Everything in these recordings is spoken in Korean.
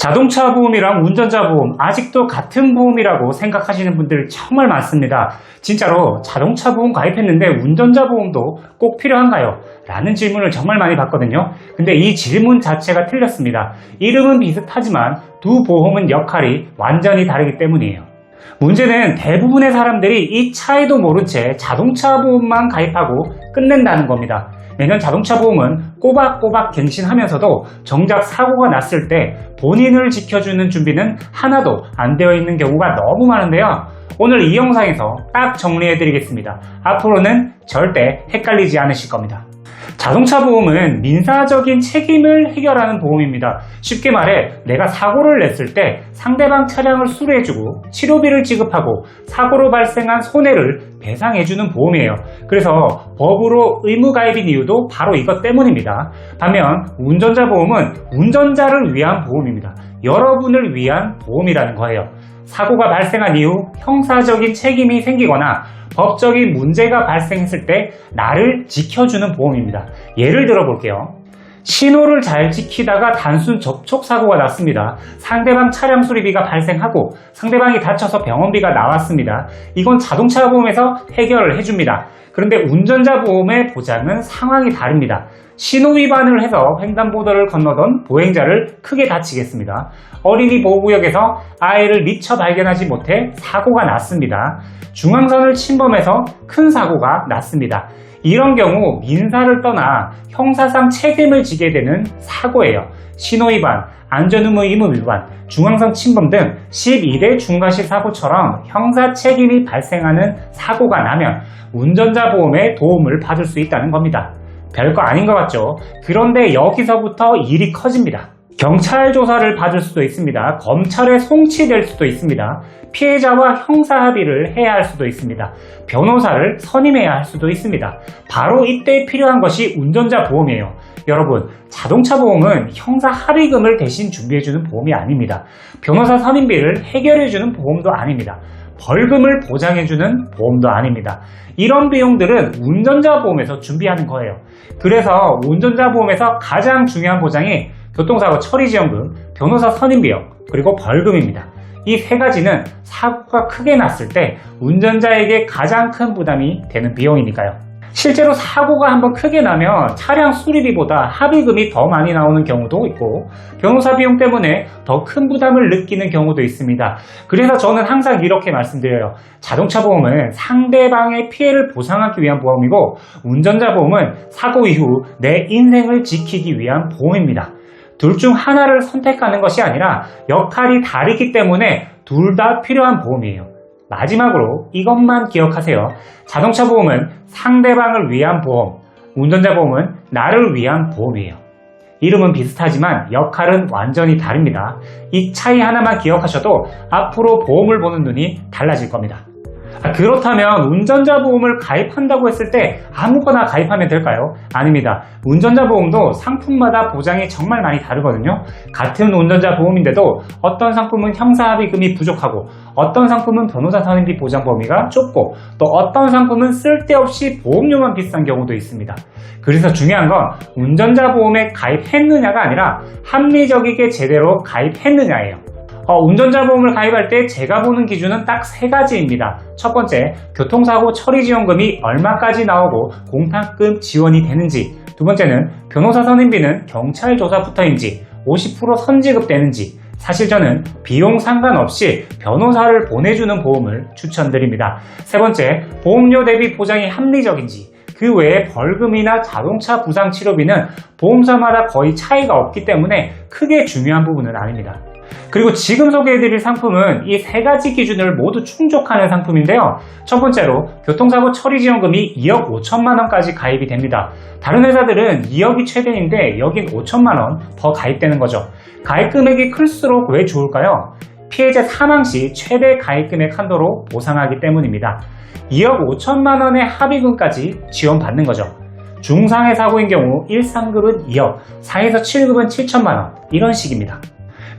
자동차 보험이랑 운전자 보험 아직도 같은 보험이라고 생각하시는 분들 정말 많습니다. 진짜로 자동차 보험 가입했는데 운전자 보험도 꼭 필요한가요? 라는 질문을 정말 많이 받거든요. 근데 이 질문 자체가 틀렸습니다. 이름은 비슷하지만 두 보험은 역할이 완전히 다르기 때문이에요. 문제는 대부분의 사람들이 이 차이도 모른 채 자동차 보험만 가입하고 끝낸다는 겁니다. 매년 자동차 보험은 꼬박꼬박 갱신하면서도 정작 사고가 났을 때 본인을 지켜주는 준비는 하나도 안 되어 있는 경우가 너무 많은데요. 오늘 이 영상에서 딱 정리해 드리겠습니다. 앞으로는 절대 헷갈리지 않으실 겁니다. 자동차 보험은 민사적인 책임을 해결하는 보험입니다. 쉽게 말해 내가 사고를 냈을 때 상대방 차량을 수리해주고 치료비를 지급하고 사고로 발생한 손해를 배상해주는 보험이에요. 그래서 법으로 의무가입인 이유도 바로 이것 때문입니다. 반면 운전자 보험은 운전자를 위한 보험입니다. 여러분을 위한 보험이라는 거예요. 사고가 발생한 이후 형사적인 책임이 생기거나 법적인 문제가 발생했을 때 나를 지켜주는 보험입니다. 예를 들어 볼게요. 신호를 잘 지키다가 단순 접촉사고가 났습니다. 상대방 차량 수리비가 발생하고 상대방이 다쳐서 병원비가 나왔습니다. 이건 자동차 보험에서 해결을 해줍니다. 그런데 운전자 보험의 보장은 상황이 다릅니다. 신호 위반을 해서 횡단보도를 건너던 보행자를 크게 다치겠습니다. 어린이 보호구역에서 아이를 미처 발견하지 못해 사고가 났습니다. 중앙선을 침범해서 큰 사고가 났습니다. 이런 경우 민사를 떠나 형사상 책임을 지게 되는 사고예요. 신호 위반, 안전의무 의무 위반, 중앙선 침범 등 12대 중과실 사고처럼 형사 책임이 발생하는 사고가 나면 운전자 보험의 도움을 받을 수 있다는 겁니다. 별거 아닌 것 같죠? 그런데 여기서부터 일이 커집니다. 경찰 조사를 받을 수도 있습니다. 검찰에 송치될 수도 있습니다. 피해자와 형사 합의를 해야 할 수도 있습니다. 변호사를 선임해야 할 수도 있습니다. 바로 이때 필요한 것이 운전자 보험이에요. 여러분, 자동차 보험은 형사 합의금을 대신 준비해주는 보험이 아닙니다. 변호사 선임비를 해결해주는 보험도 아닙니다. 벌금을 보장해주는 보험도 아닙니다. 이런 비용들은 운전자 보험에서 준비하는 거예요. 그래서 운전자 보험에서 가장 중요한 보장이 교통사고 처리지원금, 변호사 선임비용, 그리고 벌금입니다. 이 세 가지는 사고가 크게 났을 때 운전자에게 가장 큰 부담이 되는 비용이니까요. 실제로 사고가 한번 크게 나면 차량 수리비보다 합의금이 더 많이 나오는 경우도 있고 변호사 비용 때문에 더 큰 부담을 느끼는 경우도 있습니다. 그래서 저는 항상 이렇게 말씀드려요. 자동차 보험은 상대방의 피해를 보상하기 위한 보험이고 운전자 보험은 사고 이후 내 인생을 지키기 위한 보험입니다. 둘 중 하나를 선택하는 것이 아니라 역할이 다르기 때문에 둘 다 필요한 보험이에요. 마지막으로 이것만 기억하세요. 자동차 보험은 상대방을 위한 보험, 운전자 보험은 나를 위한 보험이에요. 이름은 비슷하지만 역할은 완전히 다릅니다. 이 차이 하나만 기억하셔도 앞으로 보험을 보는 눈이 달라질 겁니다. 그렇다면 운전자 보험을 가입한다고 했을 때 아무거나 가입하면 될까요? 아닙니다. 운전자 보험도 상품마다 보장이 정말 많이 다르거든요. 같은 운전자 보험인데도 어떤 상품은 형사합의금이 부족하고 어떤 상품은 변호사 선임비 보장 범위가 좁고 또 어떤 상품은 쓸데없이 보험료만 비싼 경우도 있습니다. 그래서 중요한 건 운전자 보험에 가입했느냐가 아니라 합리적이게 제대로 가입했느냐예요. 운전자 보험을 가입할 때 제가 보는 기준은 딱 세 가지입니다. 첫 번째, 교통사고 처리지원금이 얼마까지 나오고 공탁금 지원이 되는지. 두 번째는 변호사 선임비는 경찰 조사부터인지 50% 선지급되는지. 사실 저는 비용 상관없이 변호사를 보내주는 보험을 추천드립니다. 세 번째, 보험료 대비 보장이 합리적인지. 그 외에 벌금이나 자동차 부상 치료비는 보험사마다 거의 차이가 없기 때문에 크게 중요한 부분은 아닙니다. 그리고 지금 소개해드릴 상품은 이 세 가지 기준을 모두 충족하는 상품인데요. 첫 번째로 교통사고 처리지원금이 2억 5천만 원까지 가입이 됩니다. 다른 회사들은 2억이 최대인데 여긴 5천만 원 더 가입되는 거죠. 가입 금액이 클수록 왜 좋을까요? 피해자 사망 시 최대 가입 금액 한도로 보상하기 때문입니다. 2억 5천만 원의 합의금까지 지원받는 거죠. 중상해 사고인 경우 1, 3급은 2억, 4에서 7급은 7천만 원 이런 식입니다.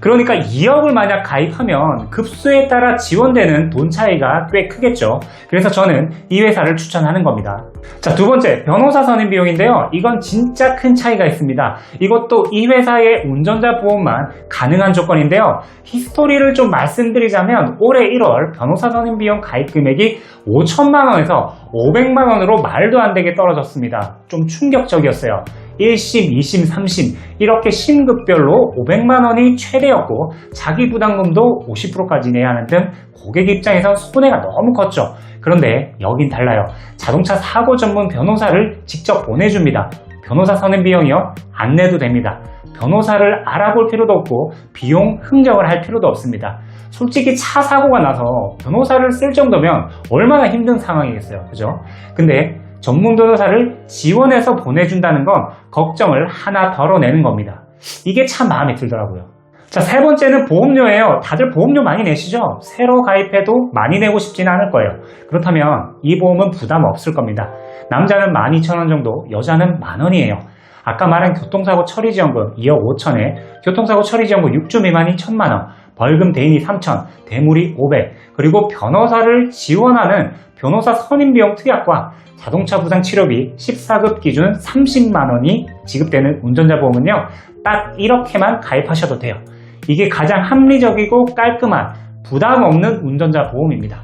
그러니까 2억을 만약 가입하면 급수에 따라 지원되는 돈 차이가 꽤 크겠죠. 그래서 저는 이 회사를 추천하는 겁니다. 자, 두 번째, 변호사 선임 비용인데요. 이건 진짜 큰 차이가 있습니다. 이것도 이 회사의 운전자 보험만 가능한 조건인데요. 히스토리를 좀 말씀드리자면 올해 1월 변호사 선임 비용 가입 금액이 5천만 원에서 500만 원으로 말도 안 되게 떨어졌습니다. 좀 충격적이었어요. 1심, 2심, 3심 이렇게 심급별로 500만 원이 최대였고 자기 부담금도 50%까지 내야 하는 등 고객 입장에선 손해가 너무 컸죠. 그런데 여긴 달라요. 자동차 사고 전문 변호사를 직접 보내줍니다. 변호사 선임 비용이요? 안 내도 됩니다. 변호사를 알아볼 필요도 없고 비용 흥정을 할 필요도 없습니다. 솔직히 차 사고가 나서 변호사를 쓸 정도면 얼마나 힘든 상황이겠어요. 그죠? 근데 전문 변호사를 지원해서 보내준다는 건 걱정을 하나 덜어내는 겁니다. 이게 참 마음에 들더라고요. 자, 세 번째는 보험료예요. 다들 보험료 많이 내시죠? 새로 가입해도 많이 내고 싶지는 않을 거예요. 그렇다면 이 보험은 부담 없을 겁니다. 남자는 12,000원 정도, 여자는 만원이에요. 아까 말한 교통사고 처리지원금 2억 5천에 교통사고 처리지원금 6주 미만이 1,000만원, 벌금 대인이 3천, 대물이 500, 그리고 변호사를 지원하는 변호사 선임비용 특약과 자동차 부상 치료비 14급 기준 30만원이 지급되는 운전자 보험은요, 딱 이렇게만 가입하셔도 돼요. 이게 가장 합리적이고 깔끔한 부담 없는 운전자 보험입니다.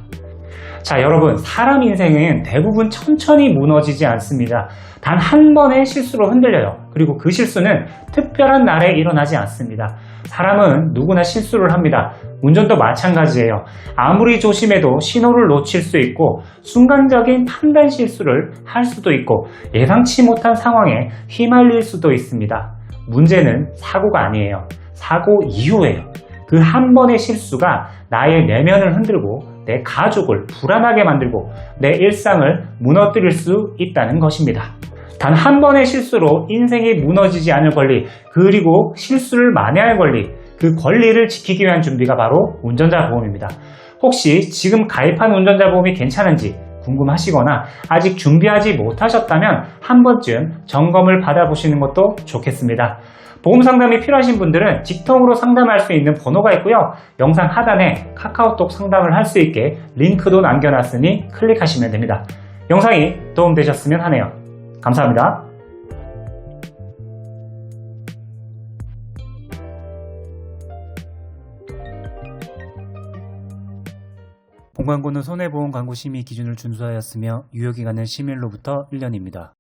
자, 여러분, 사람 인생은 대부분 천천히 무너지지 않습니다. 단 한 번의 실수로 흔들려요. 그리고 그 실수는 특별한 날에 일어나지 않습니다. 사람은 누구나 실수를 합니다. 운전도 마찬가지예요. 아무리 조심해도 신호를 놓칠 수 있고 순간적인 판단 실수를 할 수도 있고 예상치 못한 상황에 휘말릴 수도 있습니다. 문제는 사고가 아니에요. 사고 이후에요. 그 한 번의 실수가 나의 내면을 흔들고 내 가족을 불안하게 만들고 내 일상을 무너뜨릴 수 있다는 것입니다. 단 한 번의 실수로 인생이 무너지지 않을 권리, 그리고 실수를 만회할 권리, 그 권리를 지키기 위한 준비가 바로 운전자 보험입니다. 혹시 지금 가입한 운전자 보험이 괜찮은지 궁금하시거나 아직 준비하지 못하셨다면 한 번쯤 점검을 받아보시는 것도 좋겠습니다. 보험 상담이 필요하신 분들은 직통으로 상담할 수 있는 번호가 있고요. 영상 하단에 카카오톡 상담을 할 수 있게 링크도 남겨놨으니 클릭하시면 됩니다. 영상이 도움되셨으면 하네요. 감사합니다. 본광고는 손해보험 광고 심의 기준을 준수하였으며 유효기간은 심의일로부터 1년입니다.